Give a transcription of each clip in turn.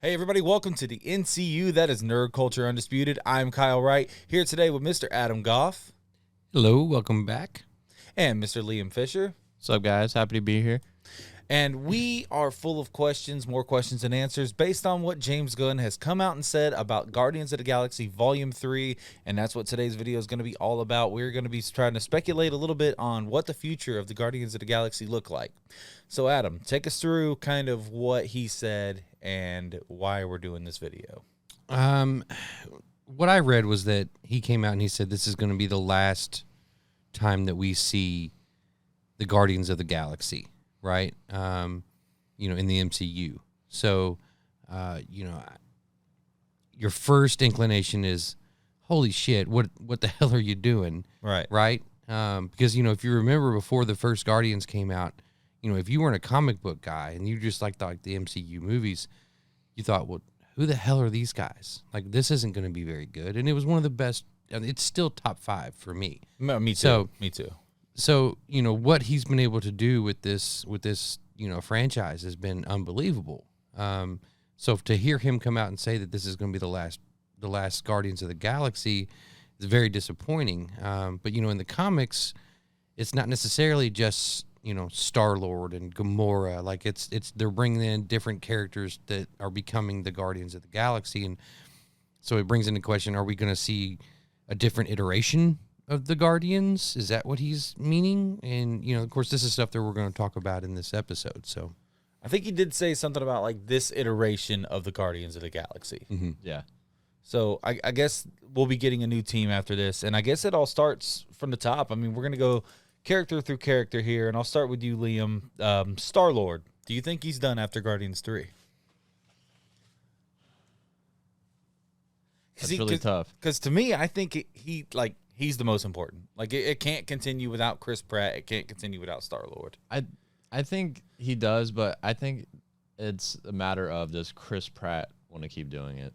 Hey everybody, welcome to the NCU, that is Nerd Culture Undisputed. I'm Kyle Wright, here today with Mr. Adam Goff. Hello, welcome back. And Mr. Liam Fisher. What's up, guys? Happy to be here. And we are full of questions, more questions than answers, based on what James Gunn has come out and said about Guardians of the Galaxy Volume 3, and that's what today's video is going to be all about. We're going to be trying to speculate a little bit on what the future of the Guardians of the Galaxy look like. So Adam, take us through kind of what he said and why we're doing this video. What I read was that he came out and he said this is going to be the last time that we see the Guardians of the Galaxy, right? In the MCU. So, your first inclination is, holy shit, what the hell are you doing? Right. Right? Because, if you remember before the first Guardians came out, if you weren't a comic book guy and you just liked the MCU movies, you thought, well, who the hell are these guys? Like, this isn't going to be very good. And it was one of the best. It's still top 5 for me. Me too. Me too. So, what he's been able to do with this, franchise has been unbelievable. So to hear him come out and say that this is going to be the last Guardians of the Galaxy is very disappointing. But, in the comics, it's not necessarily just, Star-Lord and Gamora. Like, they're bringing in different characters that are becoming the Guardians of the Galaxy. And so it brings into question, are we going to see a different iteration of the Guardians? Is that what he's meaning? And, of course, this is stuff that we're going to talk about in this episode. So I think he did say something about like this iteration of the Guardians of the Galaxy. Mm-hmm. Yeah. So I guess we'll be getting a new team after this. And I guess it all starts from the top. I mean, we're going to go character through character here. And I'll start with you, Liam. Star-Lord. Do you think he's done after Guardians 3? That's really tough. Because to me, I think he's the most important. Like, it can't continue without Chris Pratt. It can't continue without Star-Lord. I think he does, but I think it's a matter of does Chris Pratt want to keep doing it?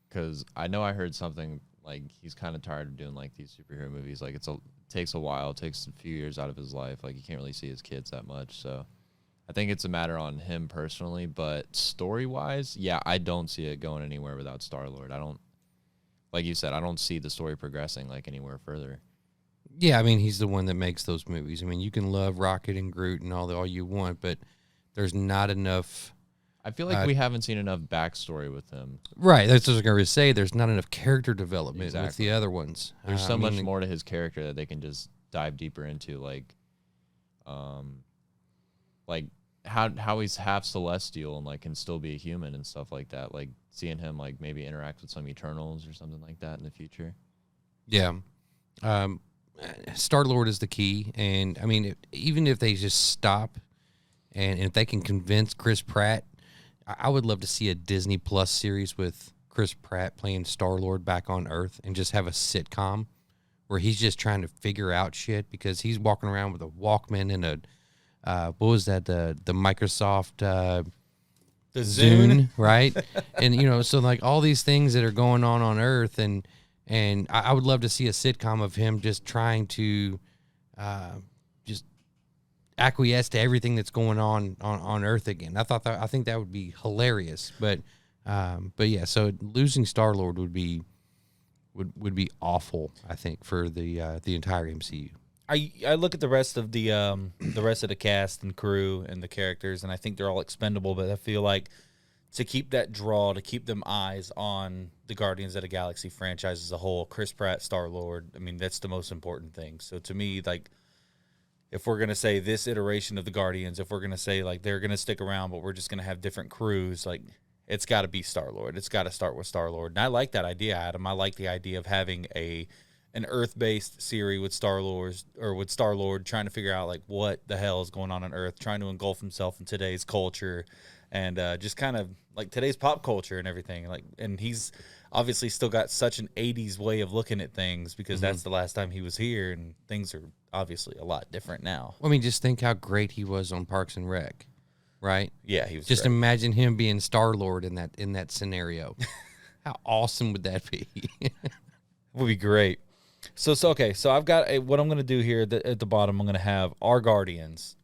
Because I know I heard something like he's kind of tired of doing like these superhero movies. Like it takes a while, it takes a few years out of his life. Like he can't really see his kids that much. So I think it's a matter on him personally. But story wise, yeah, I don't see it going anywhere without Star-Lord. I don't. Like you said, I don't see the story progressing like anywhere further. yeah, I mean, he's the one that makes those movies. I mean, you can love Rocket and Groot and all you want, but there's not enough. I feel like we haven't seen enough backstory with him. Right, that's what I was going to say. There's not enough character development with Exactly. the other ones. There's so much more to his character that they can just dive deeper into, like how he's half celestial and like can still be a human and stuff like that. Like seeing him like maybe interact with some Eternals or something like that in the future. Yeah. Star-Lord is the key. And, I mean, even if they just stop and if they can convince Chris Pratt, I would love to see a Disney Plus series with Chris Pratt playing Star-Lord back on Earth and just have a sitcom where he's just trying to figure out shit because he's walking around with a Walkman and a, what was that, the Microsoft... The Zune. Right? And, so like all these things that are going on Earth and I would love to see a sitcom of him just trying to just acquiesce to everything that's going on Earth again. I think that would be hilarious. But yeah, so losing Star-Lord would be awful, I think, for the entire MCU. I look at the rest of the cast and crew and the characters, and I think they're all expendable. But I feel like to keep that draw, to keep them eyes on the Guardians of the Galaxy franchise as a whole, Chris Pratt, Star-Lord, I mean, that's the most important thing. So to me, like, if we're going to say this iteration of the Guardians, if we're going to say, like, they're going to stick around, but we're just going to have different crews, like, it's got to be Star-Lord. It's got to start with Star-Lord. And I like that idea, Adam. I like the idea of having an Earth-based series with Star-Lord trying to figure out, like, what the hell is going on Earth, trying to engulf himself in today's culture and just kind of, like, today's pop culture and everything. Like, and he's obviously still got such an 80s way of looking at things because that's the last time he was here, and things are obviously a lot different now. I mean, just think how great he was on Parks and Rec, right? Yeah, he was just great. Imagine him being Star-Lord in that scenario. How awesome would that be? Would be great. So okay. So I've got what I'm going to do here at the bottom. I'm going to have our Guardians.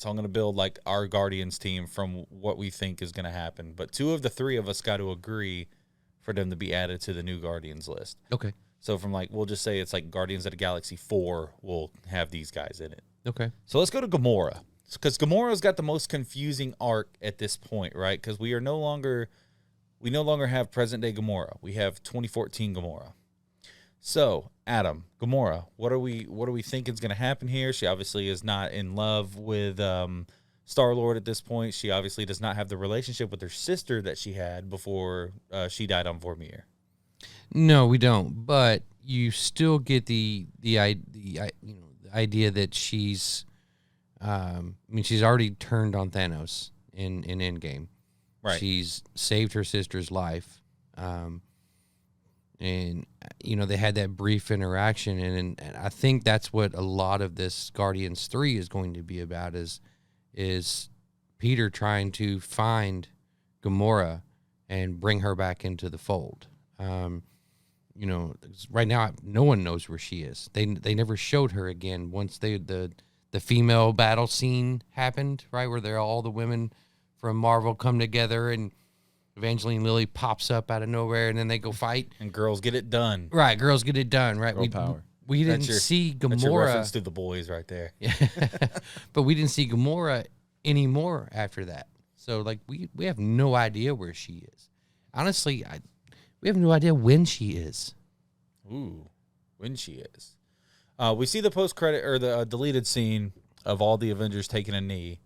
So I'm going to build like our Guardians team from what we think is going to happen. But 2 of the 3 of us got to agree for them to be added to the new Guardians list. Okay. So from like, we'll just say it's like Guardians of the Galaxy 4 will have these guys in it. Okay. So let's go to Gamora. Because Gamora's got the most confusing arc at this point, right? Because we no longer have present day Gamora. We have 2014 Gamora. So, Adam, Gamora, what are we thinking is going to happen here? She obviously is not in love with Star-Lord at this point. She obviously does not have the relationship with her sister that she had before she died on Vormir. No, we don't. But you still get the idea that she's, she's already turned on Thanos in Endgame. Right. She's saved her sister's life. And, they had that brief interaction. And I think that's what a lot of this Guardians 3 is going to be about is Peter trying to find Gamora and bring her back into the fold. Right now, no one knows where she is. They never showed her again once the female battle scene happened, right, where all the women from Marvel come together and Evangeline Lilly pops up out of nowhere and then they go fight. And girls get it done. Right, girls get it done, right? Girl power. We didn't see Gamora. That's your reference to The Boys right there. Yeah. But we didn't see Gamora anymore after that. So, like, we have no idea where she is. Honestly, we have no idea when she is. Ooh, when she is. We see the post-credit or the deleted scene of all the Avengers taking a knee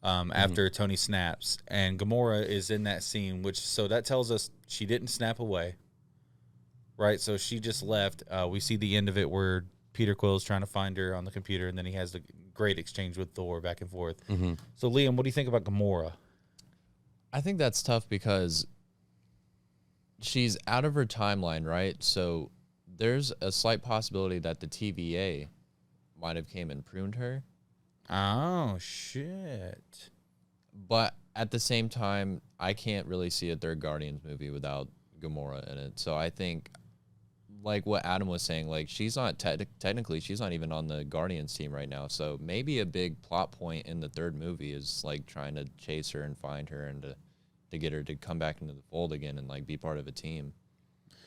after Tony snaps. And Gamora is in that scene, so that tells us she didn't snap away. Right? So she just left. We see the end of it where Peter Quill's trying to find her on the computer, and then he has the great exchange with Thor back and forth. Mm-hmm. So, Liam, what do you think about Gamora? I think that's tough because she's out of her timeline, right? So there's a slight possibility that the TVA might have came and pruned her. Oh, shit. But at the same time, I can't really see a third Guardians movie without Gamora in it. So I think, like what Adam was saying, like she's not technically, she's not even on the Guardians team right now. So maybe a big plot point in the third movie is like trying to chase her and find her and to get her to come back into the fold again and like be part of a team.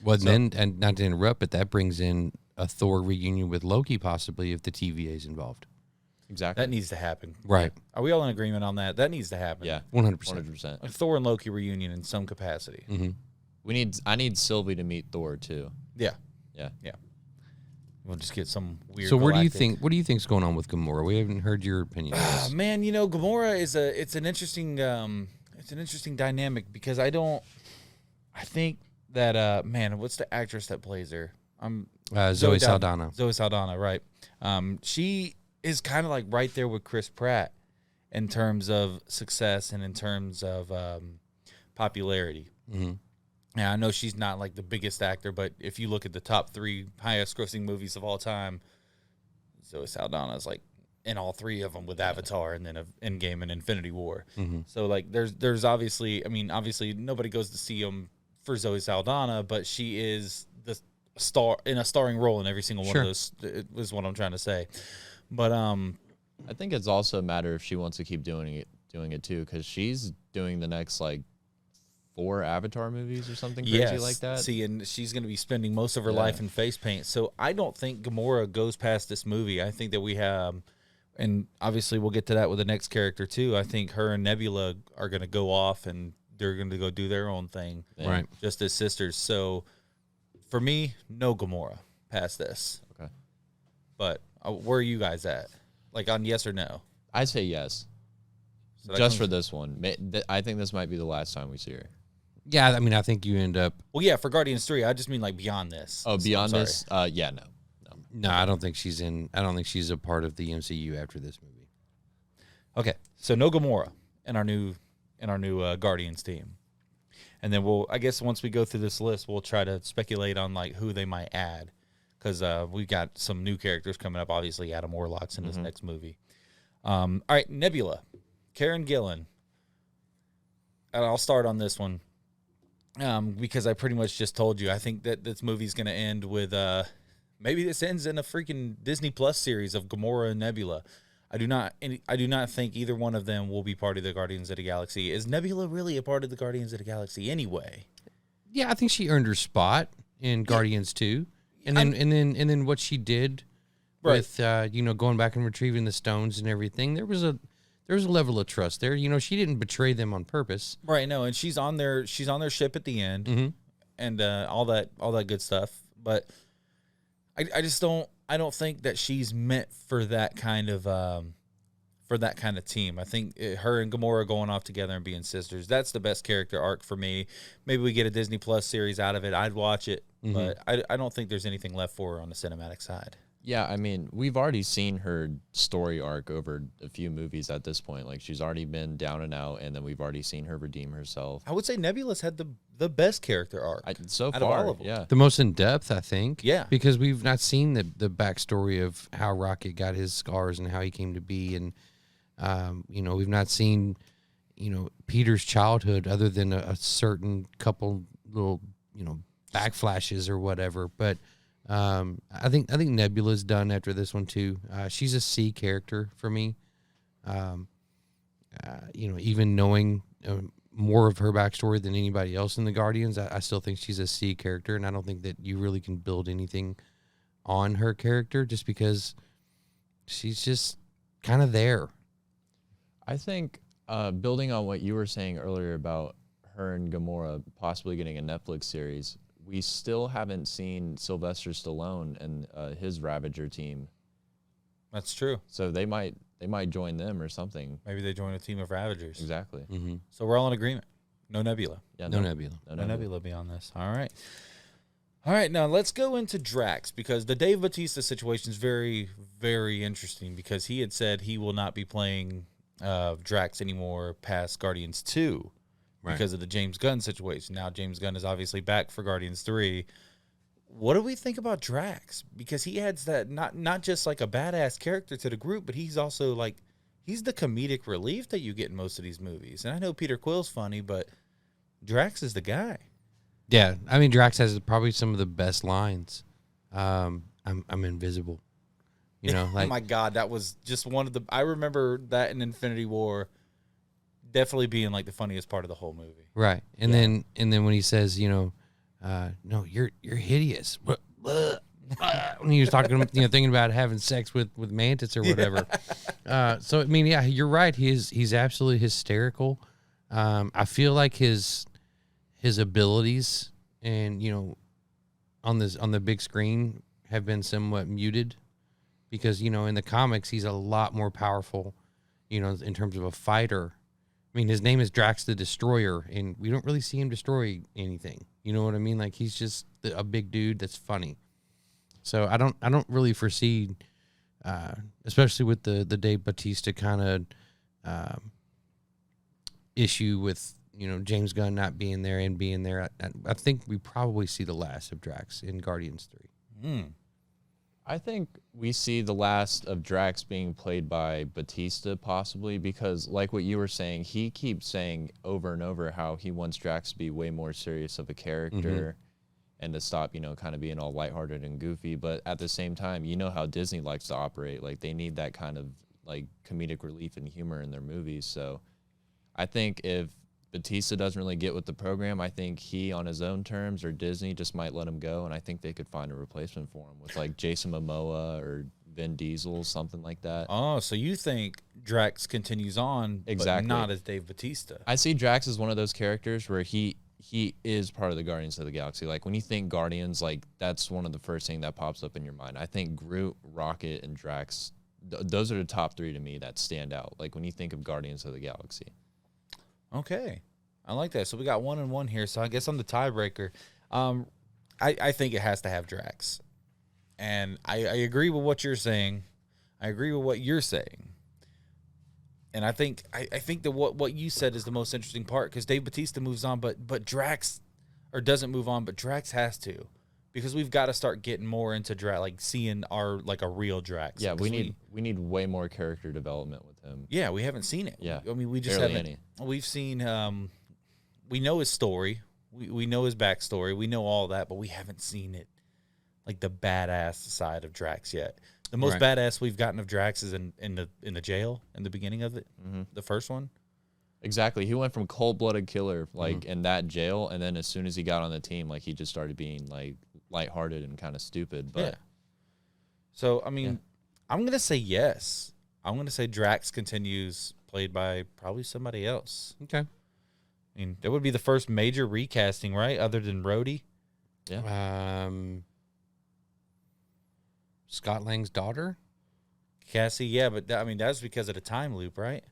Well, then, and not to interrupt, but that brings in a Thor reunion with Loki possibly if the TVA is involved. Exactly. That needs to happen. Right. Are we all in agreement on that? That needs to happen. Yeah. 100%. 100%. A Thor and Loki reunion in some capacity. Mm-hmm. I need Sylvie to meet Thor too. Yeah. Yeah. Yeah. We'll just get some weird. So what do you think's going on with Gamora? We haven't heard your opinion on this. Man, Gamora is an interesting dynamic because I think that what's the actress that plays her? Zoe Saldana. Zoe Saldana, right. She is kind of like right there with Chris Pratt in terms of success and in terms of popularity. Mm-hmm. Now, I know she's not like the biggest actor, but if you look at the top 3 highest grossing movies of all time, Zoe Saldana is like in all 3 of them with Avatar and then Endgame and Infinity War. Mm-hmm. So like there's obviously nobody goes to see them for Zoe Saldana, but she is the star in a starring role in every single one of those is what I'm trying to say. But I think it's also a matter if she wants to keep doing it too, because she's doing the next like 4 Avatar movies or something crazy like that. See, and she's going to be spending most of her life in face paint. So I don't think Gamora goes past this movie. I think that we have, and obviously we'll get to that with the next character too. I think her and Nebula are going to go off and they're going to go do their own thing, right? Just as sisters. So for me, no Gamora past this. Okay. But where are you guys at? Like on yes or no? I'd say yes. So just for this one. I think this might be the last time we see her. Yeah, I mean, I think you end up... Well, yeah, for Guardians 3, I just mean like beyond this. Oh, beyond this? Yeah, no. No, I don't think she's a part of the MCU after this movie. Okay, so no Gamora in our new Guardians team. And then I guess once we go through this list, we'll try to speculate on like who they might add. Because we got some new characters coming up. Obviously, Adam Warlock's in this next movie. All right, Nebula. Karen Gillan. And I'll start on this one because I pretty much just told you. I think that this movie's going to end with maybe this ends in a freaking Disney Plus series of Gamora and Nebula. I do not think either one of them will be part of the Guardians of the Galaxy. Is Nebula really a part of the Guardians of the Galaxy anyway? Yeah, I think she earned her spot in Guardians 2. And then what she did with going back and retrieving the stones and everything, there was a level of trust there. She didn't betray them on purpose. Right, no, and she's on their ship at the end, and all that good stuff. But I just don't think that she's meant for that kind of team. I think her and Gamora going off together and being sisters, that's the best character arc for me. Maybe we get a Disney Plus series out of it. I'd watch it, but I don't think there's anything left for her on the cinematic side. Yeah, I mean, we've already seen her story arc over a few movies at this point. Like, she's already been down and out, and then we've already seen her redeem herself. I would say Nebula's had the best character arc so out far. of all of them. Yeah, The most in depth, I think. Yeah. Because we've not seen the backstory of how Rocket got his scars and how he came to be. And, we've not seen, Peter's childhood other than a certain couple little, backflashes or whatever. But I think Nebula's done after this one too. She's a C character for me. Even knowing more of her backstory than anybody else in the Guardians, I still think she's a C character, and I don't think that you really can build anything on her character just because she's just kind of there. I think building on what you were saying earlier about her and Gamora possibly getting a Netflix series, we still haven't seen Sylvester Stallone and his Ravager team. That's true. So they might join them or something. Maybe they join a team of Ravagers. Exactly. Mm-hmm. So we're all in agreement. No Nebula. Yeah, No Nebula. No Nebula be on this. All right. All right, now let's go into Drax, because the Dave Bautista situation is very, very interesting, because he had said he will not be playing Drax anymore past Guardians 2 because of the James Gunn situation. Now James Gunn is obviously back for Guardians 3. What do we think about Drax? Because he adds that not just like a badass character to the group, but he's also like, he's the comedic relief that you get in most of these movies. And I know Peter Quill's funny, but Drax is the guy. Yeah, I mean, Drax has probably some of the best lines. I'm invisible. Oh my God, that was just one of the. I remember that in Infinity War, definitely being like the funniest part of the whole movie. Right, and then when he says, no, you're hideous. When he was talking, thinking about having sex with Mantis or whatever. So I mean, yeah, you're right. He's absolutely hysterical. I feel like his abilities and on the big screen have been somewhat muted, because in the comics he's a lot more powerful, in terms of a fighter. I mean, his name is Drax the Destroyer, and we don't really see him destroy anything. You know what I mean? Like, he's just a big dude that's funny. So I don't really foresee, especially with the Dave Bautista kind of issue with James Gunn not being there and being there. I think we probably see the last of Drax in Guardians 3. I think we see the last of Drax being played by Bautista, possibly, because like what you were saying, he keeps saying over and over how he wants Drax to be way more serious of a character and to stop, kind of being all lighthearted and goofy. But at the same time, how Disney likes to operate. Like, they need that kind of like comedic relief and humor in their movies. So I think if Bautista doesn't really get with the program, I think he, on his own terms, or Disney just might let him go, and I think they could find a replacement for him with like Jason Momoa or Vin Diesel, something like that. Oh, so you think Drax continues on, Exactly. but not as Dave Bautista? I see Drax as one of those characters where he is part of the Guardians of the Galaxy. Like, when you think Guardians, like, that's one of the first thing that pops up in your mind. I think Groot, Rocket, and Drax, those are the top three to me that stand out. Like, when you think of Guardians of the Galaxy. Okay. I like that. So we got 1-1 here. So I guess I'm the tiebreaker. I think it has to have Drax. And I agree with what you're saying. I agree with what you're saying. And I think that what you said is the most interesting part, because Dave Bautista moves on, but Drax, or doesn't move on, but Drax has to. Because we've got to start getting more into Drax, like seeing our like a real Drax. Yeah, we need way more character development with him. Yeah, we haven't seen it. Yeah, I mean, we just barely haven't. Any. We've seen. We know his story. We know his backstory. We know all that, but we haven't seen it, like the badass side of Drax yet. The most Right. badass we've gotten of Drax is in the jail in the beginning of it, the first one. Exactly. He went from cold-blooded killer like in that jail, and then as soon as he got on the team, like he just started being like lighthearted and kind of stupid. But Yeah. So I mean, I'm gonna say yes. I'm gonna say Drax continues, played by probably somebody else. Okay. I mean, that would be the first major recasting, right? Other than Rhodey. Scott Lang's daughter. Cassie, yeah, but I mean that's because of the time loop, right?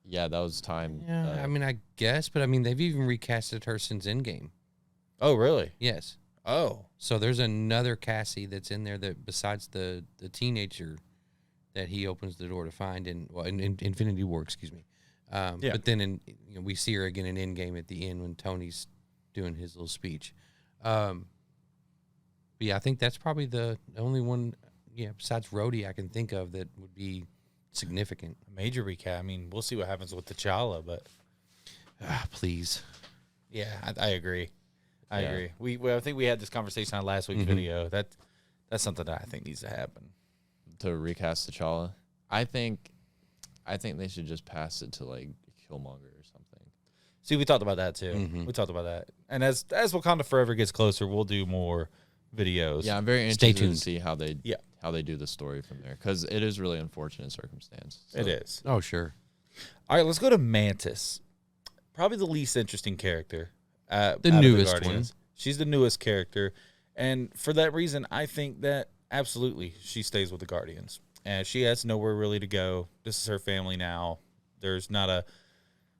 yeah, that was time. Yeah, I mean, I guess, but I mean, they've even recasted her since Endgame. Oh, really? Yes. Oh, So there's another Cassie that's in there that besides the teenager that he opens the door to find in Infinity War, excuse me. Yeah. But then we see her again in Endgame at the end when Tony's doing his little speech. But yeah, I think that's probably the only one. Yeah, besides Rhodey, I can think of that would be significant. a major recap. I mean, we'll see what happens with T'Challa, but Please. yeah, I agree. I Yeah. agree. I think we had this conversation on last week's video. That's something that I think needs to happen. to recast T'Challa. I think they should just pass it to like Killmonger or something. See, we talked about that too. We talked about that, and as Wakanda Forever gets closer, we'll do more videos. Yeah, I'm very Stay interested to tuned. see how they do the story from there because it is really unfortunate circumstance. So, it is. Oh, sure. All right, let's go to Mantis. Probably the least interesting character. The out of newest Guardians. She's the newest character, and for that reason, I think that absolutely she stays with the Guardians, and she has nowhere really to go. This is her family now. There's not a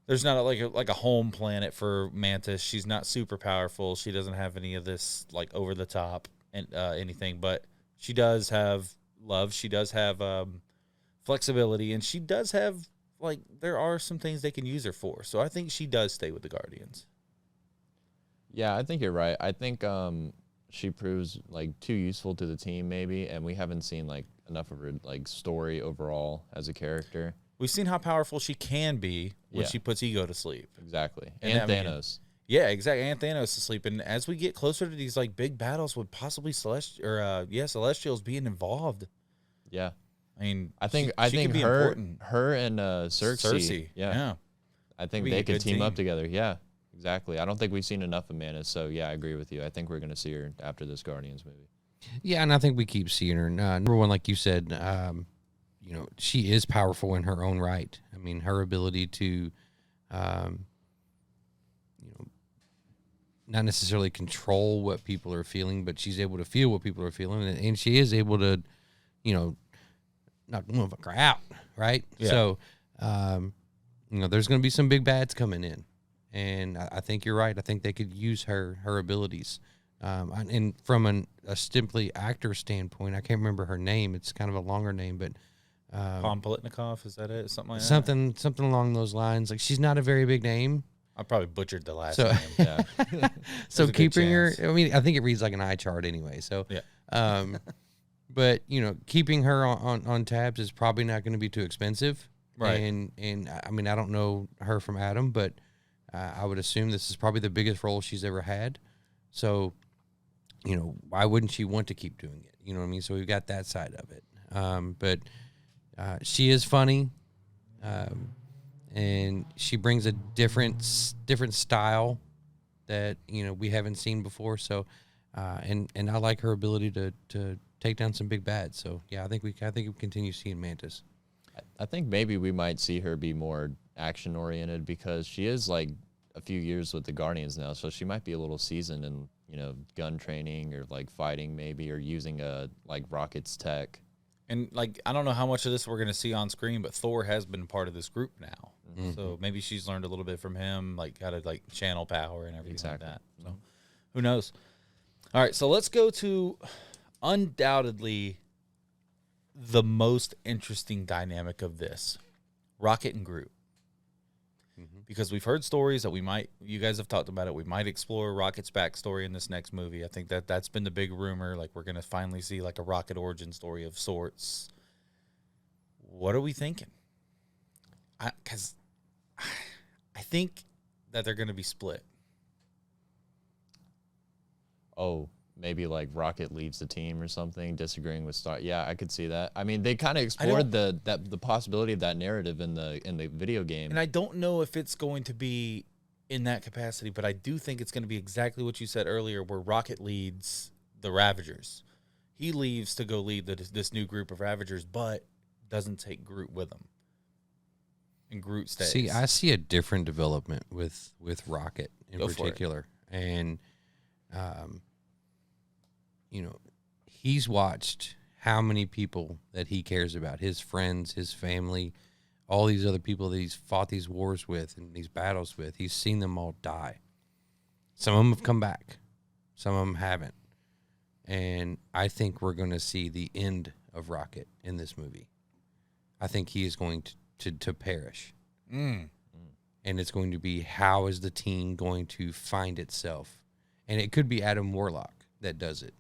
like a home planet for Mantis. She's not super powerful. She doesn't have any of this like over the top and anything, but she does have love. She does have flexibility, and she does have like there are some things they can use her for. So I think she does stay with the Guardians. Yeah, I think you're right. I think she proves like too useful to the team maybe, and we haven't seen like enough of her like story overall as a character. We've seen how powerful she can be when Yeah. she puts ego to sleep. Exactly. And And I mean, Thanos. Yeah, exactly. And Thanos to sleep. And as we get closer to these like big battles with possibly Celestials being involved, Yeah. I mean, I think she could be her important. her and Cersei. Yeah. I think Be they a could good team up team. together. Yeah. Exactly. I don't think we've seen enough of Mantis, so yeah, I agree with you. I think we're going to see her after this Guardians movie. Yeah, and I think we keep seeing her. Number one, like you said, she is powerful in her own right. I mean, her ability to, not necessarily control what people are feeling, but she's able to feel what people are feeling, and she is able to, knock the motherfucker out, right? Yeah. So, there's going to be some big bads coming in, and I think you're right. I think they could use her abilities. And from a simply actor standpoint, I can't remember her name. It's kind of a longer name, but Palm Politnikov, is that it? Something like that? something along those lines. Like, she's not a very big name, I probably butchered the last So- name. Yeah. so a good keeping her. chance. I mean, I think it reads like an eye chart anyway. So Yeah. but keeping her on tabs is probably not going to be too expensive. Right. And I mean, I don't know her from Adam, but I would assume this is probably the biggest role she's ever had. So, why wouldn't she want to keep doing it? You know what I mean? So we've got that side of it. But she is funny, and she brings a different style that we haven't seen before. So, and I like her ability to take down some big bads. So yeah, I think we continue seeing Mantis. I think maybe we might see her be more action oriented because she is like a few years with the Guardians now, so she might be a little seasoned in gun training or like fighting maybe or using like Rocket's tech. And like I don't know how much of this we're going to see on screen, but Thor has been part of this group now. So maybe she's learned a little bit from him, like how to like channel power and everything Exactly. like that. So who knows? All right, so let's go to undoubtedly the most interesting dynamic of this, Rocket and Groot. Because we've heard stories that you guys have talked about it, we might explore Rocket's backstory in this next movie. I think that's been the big rumor. Like, we're going to finally see, like, a Rocket origin story of sorts. What are we thinking? Because I think that they're going to be split. Oh, maybe like Rocket leaves the team or something, disagreeing with Star. Yeah, I could see that. I mean, they kind of explored the possibility of that narrative in the video game. And I don't know if it's going to be in that capacity, but I do think it's going to be exactly what you said earlier, where Rocket leads the Ravagers. He leaves to go lead this new group of Ravagers, but doesn't take Groot with him. And Groot stays. See, I see a different development with Rocket in particular. And, you know, he's watched how many people that he cares about, his friends, his family, all these other people that he's fought these wars with and these battles with. He's seen them all die. Some of them have come back. Some of them haven't. And I think we're going to see the end of Rocket in this movie. I think he is going to perish. And it's going to be, how is the team going to find itself? And it could be Adam Warlock that does it,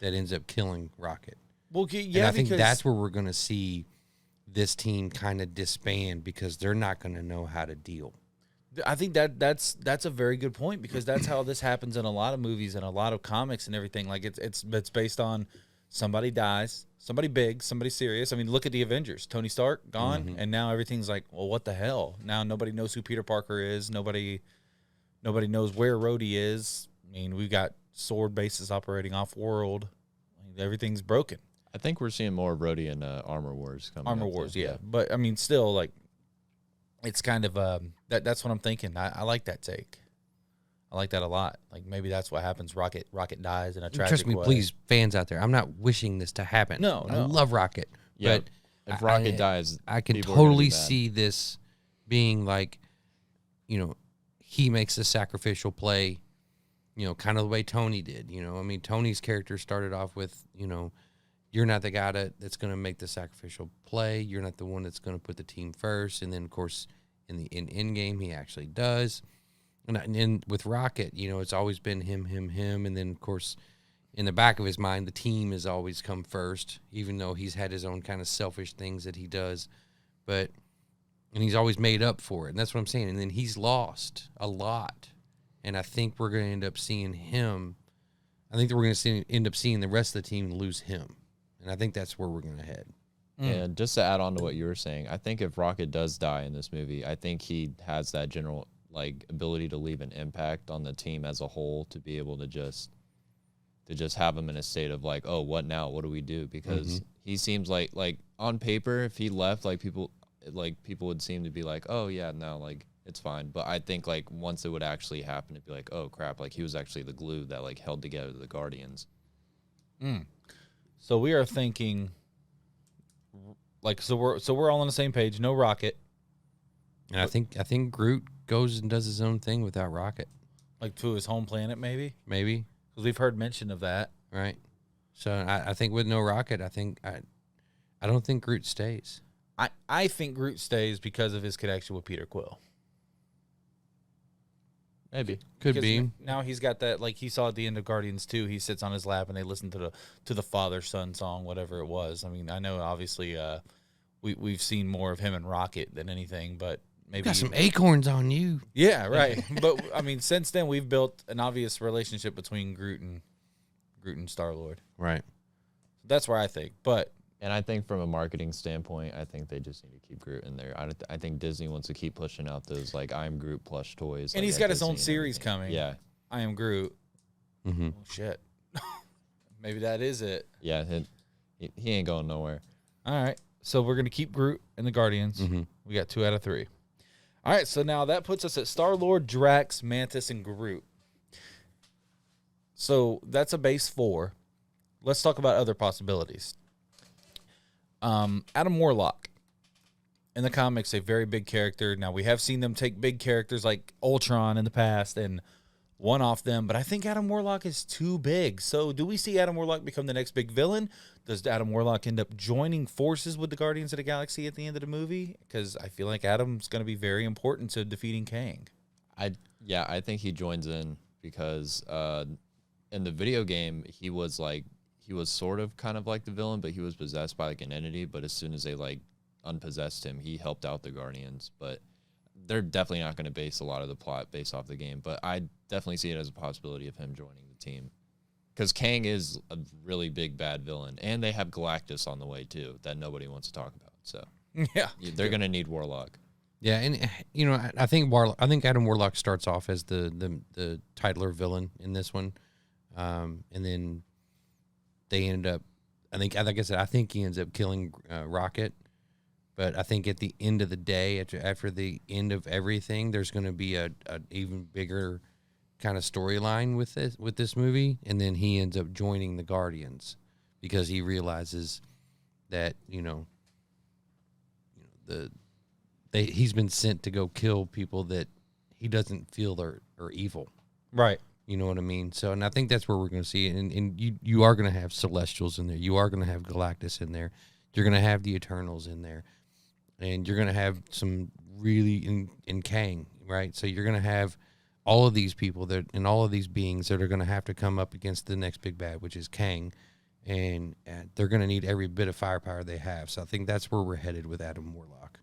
that ends up killing Rocket. Well, yeah, and I think that's where we're going to see this team kind of disband, because they're not going to know how to deal. I think that's a very good point, because that's how this happens in a lot of movies and a lot of comics and everything. Like it's based on somebody dies, somebody big, somebody serious. I mean, look at the Avengers. Tony Stark gone, and now everything's like, well, what the hell? Now nobody knows who Peter Parker is. Nobody knows where Rhodey is. I mean, we've got sword bases operating off world. I mean, everything's broken. I think we're seeing more Rhodey in Armor Wars coming. Armor Wars, yeah. But I mean, still, like, it's kind of that's what I'm thinking. I like that take. I like that a lot. Like, maybe that's what happens. Rocket dies in a tragic Trust me, way. please, fans out there. I'm not wishing this to happen. No. I love Rocket. Yeah, but if Rocket dies, I can people are gonna totally be mad. see this being like, you know, he makes a sacrificial play, you know, kind of the way Tony did. You know, I mean, Tony's character started off with, you know, you're not the guy that's going to make the sacrificial play. You're not the one that's going to put the team first. And then, of course, in the end game, he actually does. And with Rocket, you know, it's always been him. And then, of course, in the back of his mind, the team has always come first, even though he's had his own kind of selfish things that he does. And he's always made up for it. And that's what I'm saying. And then he's lost a lot. And I think we're going to end up seeing him. I think that we're going to end up seeing the rest of the team lose him. And I think that's where we're going to head. And just to add on to what you were saying, I think if Rocket does die in this movie, I think he has that general like ability to leave an impact on the team as a whole, to be able to just have him in a state of like, oh, what now? What do we do? Because he seems like on paper, if he left, people would seem to be like, oh yeah, no, like it's fine. But I think like once it would actually happen, it'd be like, oh crap, like he was actually the glue that like held together the Guardians. So we are thinking, like, so we're all on the same page. No Rocket, And I think Groot goes and does his own thing without Rocket. like to his home planet, maybe. Maybe. Because we've heard mention of that. Right. So I think with no Rocket, I don't think Groot stays. I think Groot stays because of his connection with Peter Quill. Maybe. Could Because be. now he's got that, like he saw at the end of Guardians 2, he sits on his lap and they listen to the father-son song, whatever it was. I mean, I know obviously we've seen more of him and Rocket than anything, but maybe Got some acorns on you. yeah, right. But I mean, since then we've built an obvious relationship between Groot and Star-Lord. Right. That's where I think. But And I think from a marketing standpoint, I think they just need to keep Groot in there. I think Disney wants to keep pushing out those like I'm Groot plush toys. and like, he's at got his Disney own and series everything. coming. Yeah, I Am Groot. Mm-hmm. Oh shit. Maybe that is it. yeah. He ain't going nowhere. All right. So we're going to keep Groot and the Guardians. Mm-hmm. We got 2 out of 3. All right. So now that puts us at Star-Lord, Drax, Mantis, and Groot. So that's a base 4. Let's talk about other possibilities. Adam Warlock. In the comics, a very big character. Now, we have seen them take big characters like Ultron in the past and one-off them, but I think Adam Warlock is too big. So do we see Adam Warlock become the next big villain? Does Adam Warlock end up joining forces with the Guardians of the Galaxy at the end of the movie? Because I feel like Adam's going to be very important to defeating Kang. I think he joins in because in the video game he was sort of kind of like the villain, but he was possessed by like an entity. But as soon as they like unpossessed him, he helped out the Guardians. But they're definitely not going to base a lot of the plot based off the game. But I definitely see it as a possibility of him joining the team, Because Kang is a really big bad villain, and they have Galactus on the way too that nobody wants to talk about. So Yeah. they're gonna need Warlock. Yeah, and you know, I think Adam Warlock starts off as the titular villain in this one, and then they end up. Like I said, I think he ends up killing Rocket. But I think at the end of the day, after the end of everything, there's going to be a even bigger kind of storyline with this movie, and then he ends up joining the Guardians because he realizes that he's been sent to go kill people that he doesn't feel are evil. Right. You know what I mean? So, and I think that's where we're going to see it. And you are going to have Celestials in there. You are going to have Galactus in there. You're going to have the Eternals in there. And you're going to have some really in Kang, right? So you're going to have all of these people and all of these beings that are going to have to come up against the next big bad, which is Kang. And they're going to need every bit of firepower they have. So I think that's where we're headed with Adam Warlock.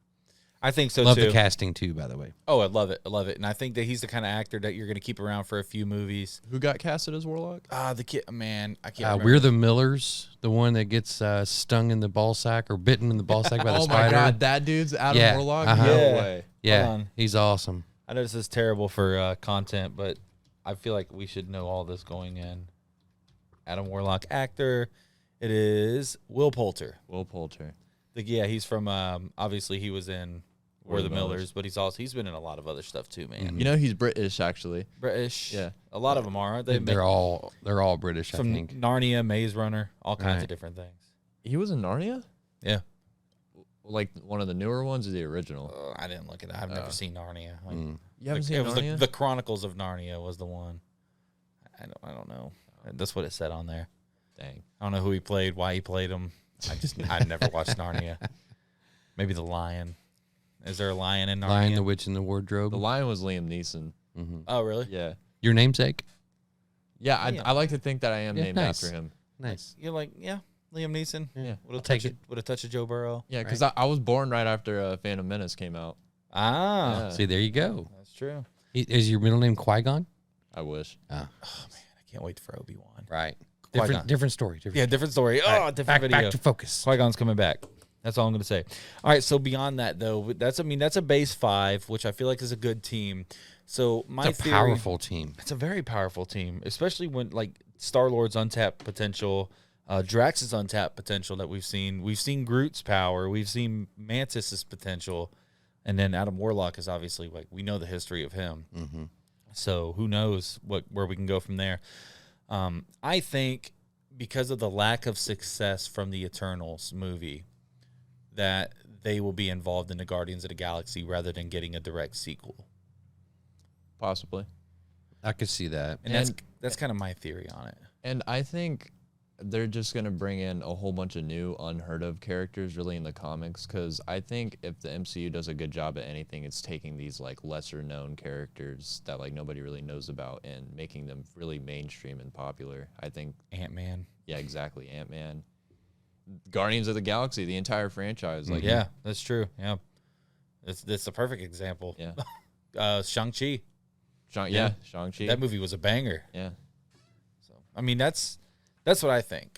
I think so, Love too. the casting, too, by the way. Oh, I love it. I love it. And I think that he's the kind of actor that you're going to keep around for a few movies. Who got casted as Warlock? The kid, man, I can't remember. We're the Millers, the one that gets stung in the ball sack or bitten in the ball sack by the spider. Oh my God, that dude's Adam Warlock? Uh-huh. No Yeah. way. Yeah, he's awesome. I know this is terrible for content, but I feel like we should know all this going in. Adam Warlock actor. It is Will Poulter. Will Poulter. He's from, obviously he was in We're the Millers, but he's been in a lot of other stuff too, man. You know he's British, actually. British. Yeah. A lot of them are, aren't they? They're all British, I from think. Narnia, Maze Runner, all kinds Right. of different things. He was in Narnia? Yeah. Like one of the newer ones or the original? I didn't look at it. I've never seen Narnia. Like, You haven't it seen was Narnia? the Chronicles of Narnia was the one. I don't know. That's what it said on there. Dang. I don't know who he played, why he played him. I never watched Narnia. Maybe the lion. Is there a lion in Narnia? Lion, the Witch, and the Wardrobe. The lion was Liam Neeson. Mm-hmm. Oh, really? Yeah. Your namesake? Yeah, Liam. I like to think that I am named nice. after him. Nice. You're like, yeah, Liam Neeson. Yeah. With a take touch it. With a touch of Joe Burrow. Yeah, because I was born right after Phantom Menace came out. Ah, Yeah. See, there you go. that's true. Is your middle name Qui-Gon? I wish. Oh man, I can't wait for Obi-Wan. Right. Qui-Gon. Different story. Yeah, different story. All right, different video. Back to focus. Qui-Gon's coming back. That's all I'm going to say. All right, so beyond that, though, that's a base 5, which I feel like is a good team. So my It's a theory, powerful team. It's a very powerful team, especially when like Star-Lord's untapped potential, Drax's untapped potential that we've seen. We've seen Groot's power. We've seen Mantis's potential, and then Adam Warlock is obviously like we know the history of him. Mm-hmm. So who knows where we can go from there. I think because of the lack of success from the Eternals movie, that they will be involved in the Guardians of the Galaxy rather than getting a direct sequel. Possibly. I could see that. And that's kind of my theory on it. And I think they're just going to bring in a whole bunch of new, unheard of characters really in the comics. Because I think if the MCU does a good job at anything, it's taking these like lesser known characters that like nobody really knows about and making them really mainstream and popular. I think Ant-Man. Yeah, exactly. Ant-Man. Guardians of the Galaxy, the entire franchise. Like, Yeah, that's true. Yeah. That's a perfect example. Yeah. Shang-Chi. Shang-Chi. That movie was a banger. Yeah. So I mean that's what I think.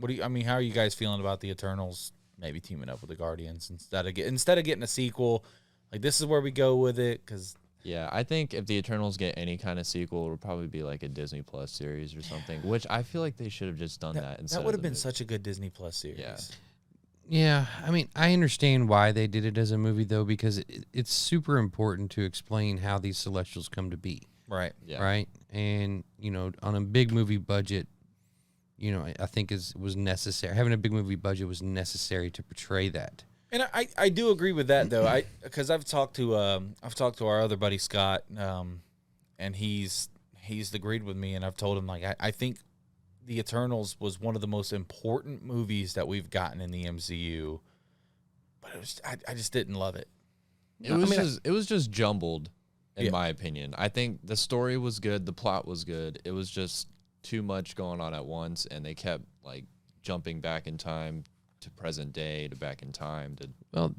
How are you guys feeling about the Eternals maybe teaming up with the Guardians instead of getting a sequel? Like this is where we go with it cuz Yeah, I think if the Eternals get any kind of sequel, it'll probably be like a Disney Plus series or something, which I feel like they should have just done that instead. That would of have the been movie. such a good Disney Plus series. Yeah. Yeah, I mean, I understand why they did it as a movie, though, because it's super important to explain how these Celestials come to be, Right. Yeah. right? And, on a big movie budget, I think was necessary. Having a big movie budget was necessary to portray that. And I do agree with that though. Because I've talked to our other buddy Scott, and he's agreed with me, and I've told him like I think the Eternals was one of the most important movies that we've gotten in the MCU, but I just didn't love it. It was just jumbled, in Yeah. my opinion. I think the story was good, the plot was good. It was just too much going on at once, and they kept like jumping back in time to present day to back in time to. Well,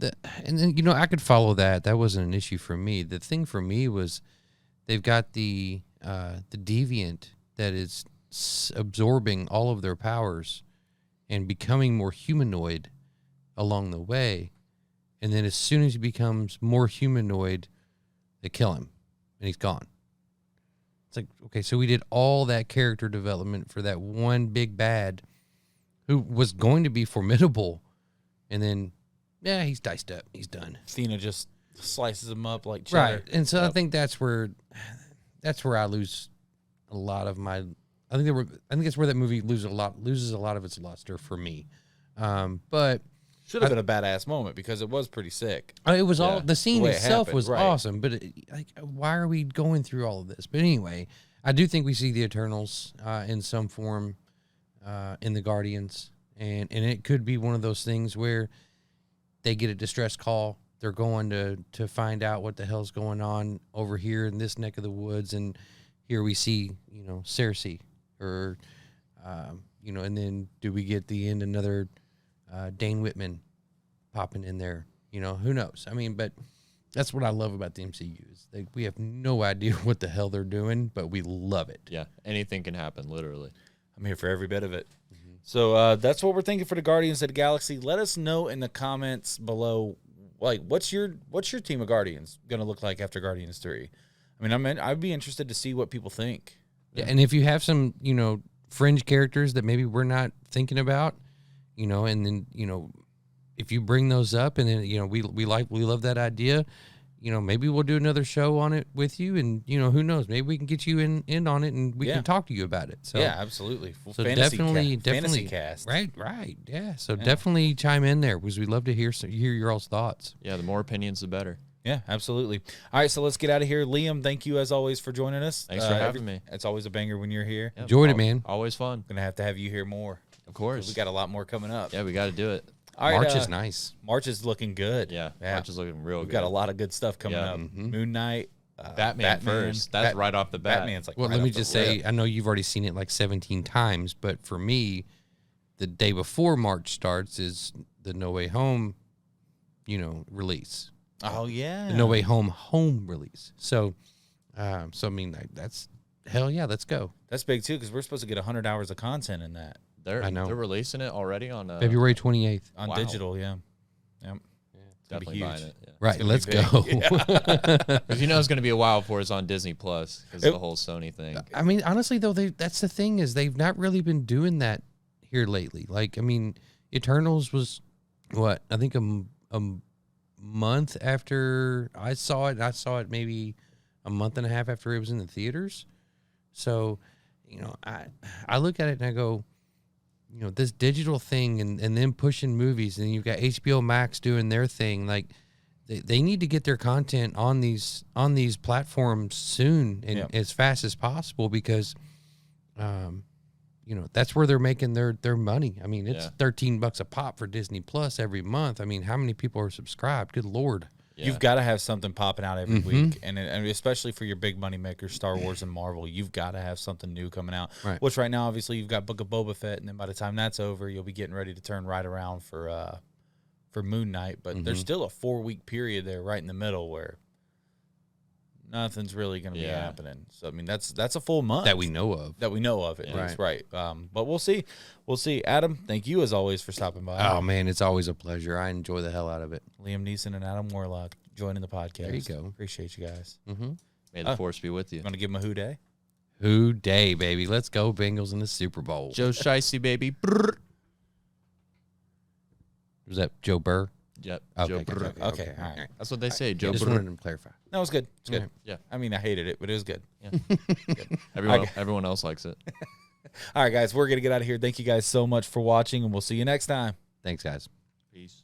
and then, I could follow that. That wasn't an issue for me. The thing for me was they've got the deviant that is absorbing all of their powers and becoming more humanoid along the way. And then as soon as he becomes more humanoid, they kill him and he's gone. It's like, okay, so we did all that character development for that one big bad who was going to be formidable. And then, yeah, he's diced up. He's done. Cena just slices him up like cheddar. Right. And so I think that's where I lose a lot of my. I think that's where that movie loses a lot of its luster for me. But should have been a badass moment because it was pretty sick. it was all the scene The way it itself happened, was right. awesome. But why are we going through all of this? But anyway, I do think we see the Eternals in some form in the Guardians, and it could be one of those things where they get a distress call. They're going to find out what the hell's going on over here in this neck of the woods, and here we see, Cersei, or, and then do we get the end another Dane Whitman popping in there? Who knows? I mean, but that's what I love about the MCU is we have no idea what the hell they're doing, but we love it. Yeah, anything can happen, literally. I'm here for every bit of it. So that's what we're thinking for the Guardians of the Galaxy. Let us know in the comments below, like, what's your team of Guardians going to look like after Guardians 3? I mean, I'd be interested to see what people think. Yeah, and if you have some, fringe characters that maybe we're not thinking about, and then, if you bring those up and then, we love that idea, maybe we'll do another show on it with you, and, who knows, maybe we can get you in on it and we can talk to you about it. So yeah, absolutely. So Fantasy definitely cast. Right. Yeah. So definitely chime in there because we'd love to hear your all's thoughts. Yeah, the more opinions, the better. Yeah, absolutely. All right, so let's get out of here. Liam, thank you as always for joining us. Thanks for having me. It's always a banger when you're here. Yep, Enjoyed it, man. Always fun. Going to have you here more. Of course. We got a lot more coming up. Yeah, we got to do it. All right, March is nice. March is looking good. Yeah, March is looking real We've good. got a lot of good stuff coming Yeah. up. Mhm. Moon Knight. Batman first. That's right off the bat. Batman's like Well, right let me off the just say, rip. I know you've already seen it like 17 times, but for me, the day before March starts is the No Way Home, release. Oh, yeah. The No Way Home release. So I mean, that's hell yeah, let's go. That's big, too, because we're supposed to get 100 hours of content in that. I know. They're releasing it already on February 28th. On Wow. digital, yeah. Yep. gonna be Definitely buying huge. it. Yeah. Right, gonna let's be go. big. Yeah. Because it's going to be a while before it's on Disney Plus because of the whole Sony thing. I mean, honestly, though, that's the thing is they've not really been doing that here lately. Like, I mean, Eternals was, what, I think a month after I saw it. And I saw it maybe a month and a half after it was in the theaters. So, I look at it and I go, this digital thing and then pushing movies, and you've got HBO Max doing their thing. Like, they need to get their content on these platforms soon and as fast as possible because, that's where they're making their money. I mean, it's $13 a pop for Disney Plus every month. I mean, how many people are subscribed? Good Lord. Yeah. You've got to have something popping out every week, and especially for your big money makers, Star Wars and Marvel, you've got to have something new coming out. Right. Which right now, obviously, you've got Book of Boba Fett, and then by the time that's over, you'll be getting ready to turn right around for Moon Knight. But there's still a 4-week period there, right in the middle, where nothing's really going to be happening. So I mean, that's a full month That we know of. at least, right? But we'll see. Adam, thank you as always for stopping by. Oh, man, it's always a pleasure. I enjoy the hell out of it. Liam Neeson and Adam Warlock joining the podcast. There you go. Appreciate you guys. Mm-hmm. May the force be with you. Want to give him a who day? Who day, baby. Let's go Bengals in the Super Bowl. Joe Shiesty, baby. Brrr. Was that Joe Burr? Yep. Okay, Joe okay, Brrr. Okay, all right. That's what they say. Joe Just Brrr. wanted to clarify. That was good. It's good. Okay. Yeah. I mean, I hated it, but it was good. Everyone else likes it. All right, guys, we're going to get out of here. Thank you guys so much for watching, and we'll see you next time. Thanks, guys. Peace.